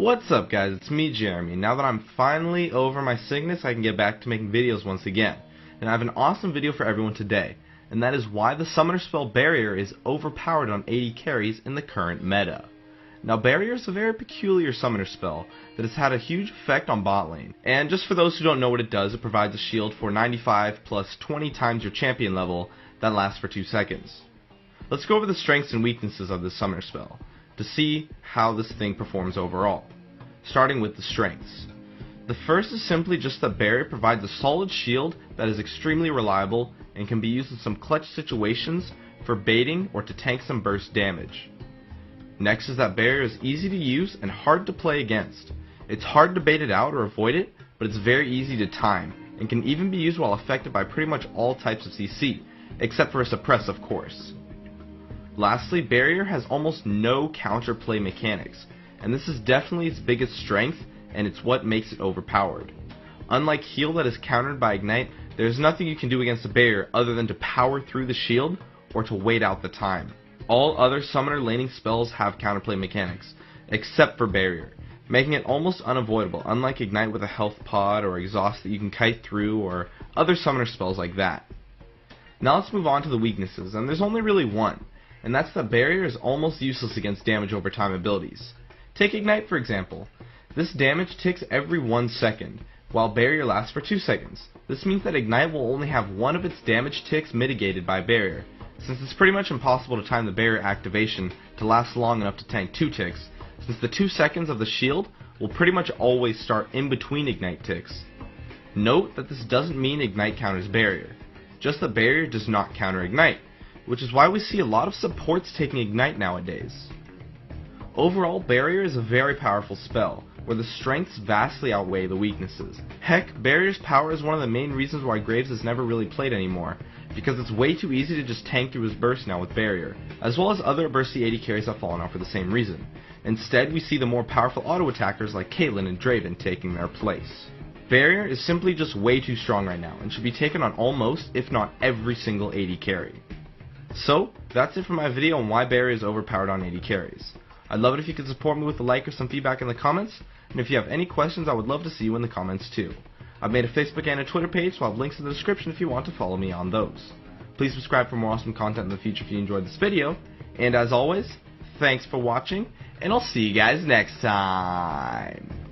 What's up guys, it's me Jeremy. Now that I'm finally over my sickness, I can get back to making videos once again. And I have an awesome video for everyone today, and that is why the summoner spell Barrier is overpowered on AD carries in the current meta. Now Barrier is a very peculiar summoner spell that has had a huge effect on bot lane. And just for those who don't know what it does, it provides a shield for 95 plus 20 times your champion level that lasts for 2 seconds. Let's go over the strengths and weaknesses of this summoner spell to see how this thing performs overall. Starting with the strengths. The first is simply just that Barrier provides a solid shield that is extremely reliable and can be used in some clutch situations for baiting or to tank some burst damage. Next is that Barrier is easy to use and hard to play against. It's hard to bait it out or avoid it, but it's very easy to time, and can even be used while affected by pretty much all types of CC, except for a suppress of course. Lastly, Barrier has almost no counterplay mechanics, and this is definitely its biggest strength, and it's what makes it overpowered. Unlike heal that is countered by Ignite, there's nothing you can do against a Barrier other than to power through the shield or to wait out the time. All other summoner laning spells have counterplay mechanics, except for Barrier, making it almost unavoidable, unlike Ignite with a health pod or Exhaust that you can kite through or other summoner spells like that. Now let's move on to the weaknesses, and there's only really one, and that's that Barrier is almost useless against damage over time abilities. Take Ignite for example. This damage ticks every 1 second, while Barrier lasts for 2 seconds. This means that Ignite will only have one of its damage ticks mitigated by Barrier, since it's pretty much impossible to time the Barrier activation to last long enough to tank 2 ticks, since the 2 seconds of the shield will pretty much always start in between Ignite ticks. Note that this doesn't mean Ignite counters Barrier, just that Barrier does not counter Ignite, which is why we see a lot of supports taking Ignite nowadays. Overall, Barrier is a very powerful spell, where the strengths vastly outweigh the weaknesses. Heck, Barrier's power is one of the main reasons why Graves is never really played anymore, because it's way too easy to just tank through his burst now with Barrier, as well as other bursty AD carries have fallen off for the same reason. Instead, we see the more powerful auto attackers like Caitlyn and Draven taking their place. Barrier is simply just way too strong right now, and should be taken on almost, if not every single AD carry. So, that's it for my video on why Barrier is overpowered on AD carries. I'd love it if you could support me with a like or some feedback in the comments, and if you have any questions I would love to see you in the comments too. I've made a Facebook and a Twitter page, so I'll have links in the description if you want to follow me on those. Please subscribe for more awesome content in the future if you enjoyed this video, and as always, thanks for watching, and I'll see you guys next time.